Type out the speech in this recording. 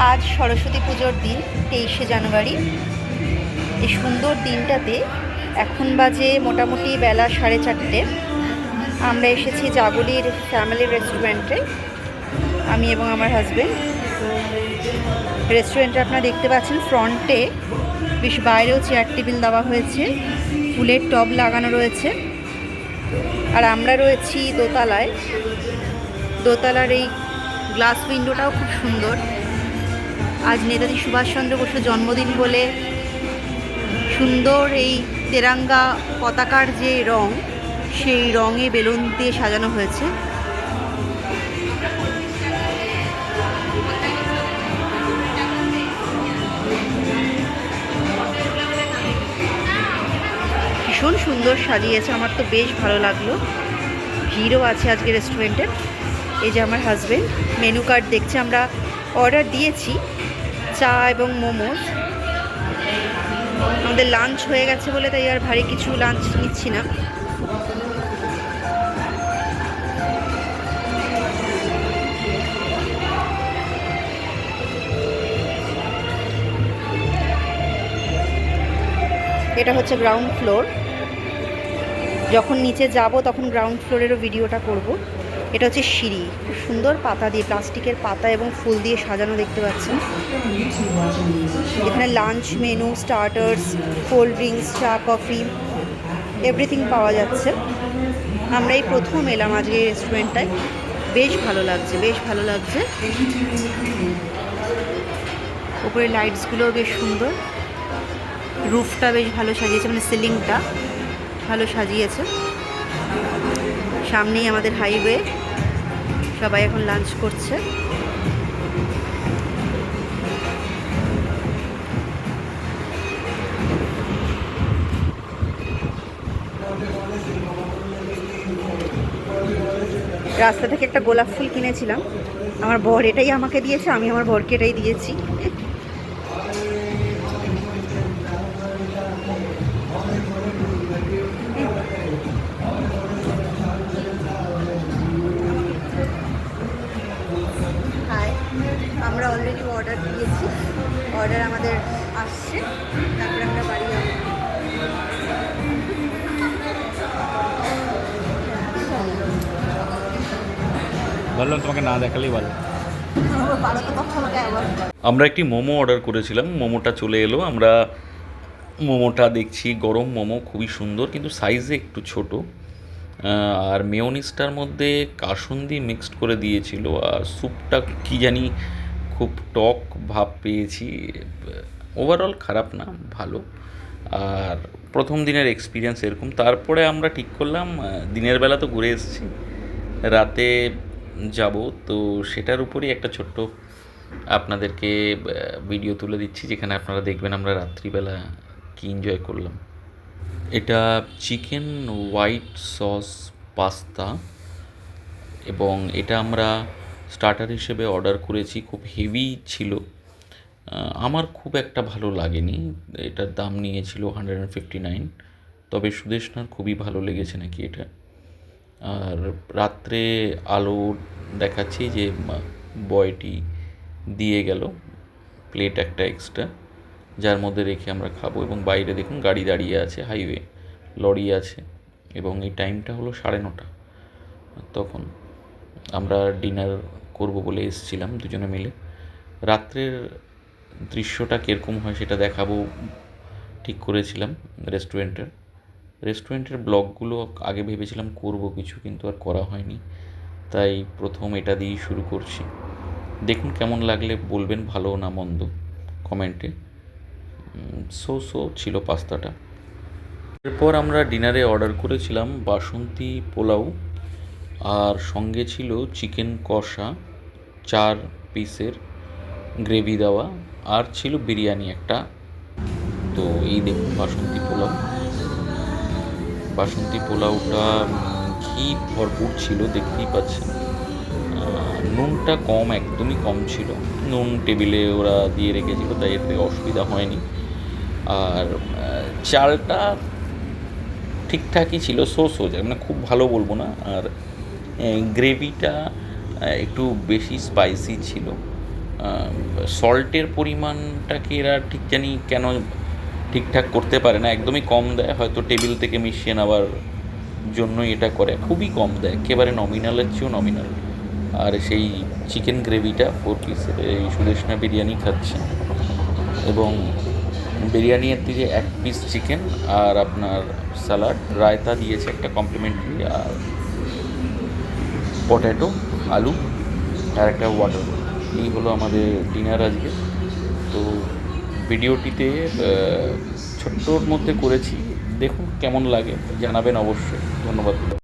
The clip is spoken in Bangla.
আজ সরস্বতী পুজোর দিন 23শে জানুয়ারি। এই সুন্দর দিনটাতে এখন বাজে মোটামুটি বেলা 4:30। আমরা এসেছি জাগুলির ফ্যামিলি রেস্টুরেন্টে, আমি এবং আমার হাজব্যান্ড। রেস্টুরেন্টে আপনারা দেখতে পাচ্ছেন ফ্রন্টে বেশ বাইরেও চেয়ার টেবিল দেওয়া হয়েছে, ফুলের টব লাগানো রয়েছে। আর আমরা রয়েছি দোতলায়। দোতলার এই গ্লাস উইন্ডোটাও খুব সুন্দর। আজ নেতাজি সুভাষচন্দ্র বসুর জন্মদিন বলে সুন্দর এই তেরাঙ্গা পতাকার যে রং, সেই রঙে বেলুন দিয়ে সাজানো হয়েছে। ভীষণ সুন্দর সাজিয়েছে, আমার তো বেশ ভালো লাগলো। ভিড়ও আছে আজকে রেস্টুরেন্টে। এই যে আমার হাজব্যান্ড মেনু কার্ড দেখছে। আমরা অর্ডার দিয়েছি চা এবং মোমোস। আমাদের লাঞ্চ হয়ে গেছে বলে তাই আর ভারী কিছু লাঞ্চ নিচ্ছি না। এটা হচ্ছে গ্রাউন্ড ফ্লোর। যখন নিচে যাব তখন গ্রাউন্ড ফ্লোরেরও ভিডিওটা করব। এটা হচ্ছে সিঁড়ি, খুব সুন্দর পাতা দিয়ে, প্লাস্টিকের পাতা এবং ফুল দিয়ে সাজানো দেখতে পাচ্ছেন। এখানে lunch menu, starters, cold drinks, চা, কফি এভরিথিং পাওয়া যাচ্ছে। আমরা এই প্রথম এলাম আজকে এই রেস্টুরেন্টটায়। বেশ ভালো লাগছে, বেশ ভালো লাগছে। উপরে লাইটসগুলোও বেশ সুন্দর, রুফটা বেশ ভালো সাজিয়েছে, মানে সিলিংটা ভালো সাজিয়েছে। সামনেই আমাদের হাইওয়ে, সবাই এখন লাঞ্চ করছে। রাস্তা থেকে একটা গোলাপ ফুল কিনেছিলাম, আমার বর এটাই আমাকে দিয়েছে, আমি আমার বরকে এটাই দিয়েছি। আমরা অলরেডি অর্ডার দিয়েছি, অর্ডার আমাদের আসছে, তারপরে আমরা বাড়ি যাব। বললাম তোমাকে না দেখালেই ভালো। আমরা একটি মোমো অর্ডার করেছিলাম, মোমোটা চলে এলো। আমরা মোমোটা দেখছি গরম মোমো, খুবই সুন্দর কিন্তু সাইজে একটু ছোট। আর মেয়োনিজটার মধ্যে কাসুন্দি মিক্সড করে দিয়েছিল। আর স্যুপটা কী জানি খুব টক ভাব পেয়েছি। ওভারঅল খারাপ না, ভালো। আর প্রথম দিনের এক্সপিরিয়েন্স এরকম। তারপরে আমরা ঠিক করলাম দিনের বেলা তো ঘুরে এসেছি, রাতে যাব, তো সেটার উপরই একটা ছোট্ট আপনাদেরকে ভিডিও তুলে দিচ্ছি, যেখানে আপনারা দেখবেন আমরা রাত্রিবেলা কী এনজয় করলাম। এটা চিকেন হোয়াইট সস পাস্তা, এবং এটা আমরা স্টার্টার হিসেবে অর্ডার করেছি। খুব হেভি ছিল, আমার খুব একটা ভালো লাগেনি। এটার দাম নিয়েছিল 159। তবে সুদেশনার খুবই ভালো লেগেছে নাকি এটা। আর রাত্রে আলো দেখাচ্ছি যে বয়টি দিয়ে গেল প্লেট একটা এক্সট্রা, যার মধ্যে রেখে আমরা খাবো। এবং বাইরে দেখুন গাড়ি দাঁড়িয়ে আছে, হাইওয়ে, লরি আছে। এবং এই টাইমটা হলো 9:30। তখন আমরা ডিনার করব বলে এসেছিলাম দুজনে মিলে। রাত্রের দৃশ্যটা কীরকম হয় সেটা দেখাবো ঠিক করেছিলাম। রেস্টুরেন্টের ব্লগগুলো আগে ভেবেছিলাম করব কিছু, কিন্তু আর করা হয়নি, তাই প্রথম এটা দিয়েই শুরু করছি। দেখুন কেমন লাগলে বলবেন, ভালো না মন্দ, কমেন্টে। সো ছিল পাস্তাটা। এরপর আমরা ডিনারে অর্ডার করেছিলাম বাসন্তী পোলাও, আর সঙ্গে ছিল চিকেন কষা 4 পিসের গ্রেভি দেওয়া, আর ছিল বিরিয়ানি একটা। তো এই দেখুন বাসন্তী পোলাওটা ঘি ভরপুর ছিল, দেখতেই পাচ্ছেন। নুনটা কম, একদমই কম ছিল। নুন টেবিলে ওরা দিয়ে রেখেছিল, তাই এতে অসুবিধা হয়নি। আর চালটা ঠিকঠাকই ছিল, সোজা, মানে খুব ভালো বলবো না। আর গ্রেভিটা একটু বেশি স্পাইসি ছিল। সল্টের পরিমাণটাকে এরা ঠিক জানি কেন ঠিকঠাক করতে পারে না, একদমই কম দেয়, হয়তো টেবিল থেকে মিশিয়ে নেওয়ার জন্যই এটা করে, খুবই কম দেয়, একেবারে নমিনালের চেয়েও নমিনাল। আর সেই চিকেন গ্রেভিটা 4 পিসের এই সুদেষ্ণা বিরিয়ানি খাচ্ছে, এবং বিরিয়ানির দিকে 1 পিস চিকেন আর আপনার স্যালাড, রায়তা দিয়েছে একটা কমপ্লিমেন্টারি, আর পটেটো, আলু আর একটা ওয়াটার। এই হলো আমাদের ডিনার আজকে। তো ভিডিওটিতে ছোট্টর মধ্যে করেছি, দেখুন কেমন লাগে, জানাবেন অবশ্যই। ধন্যবাদ।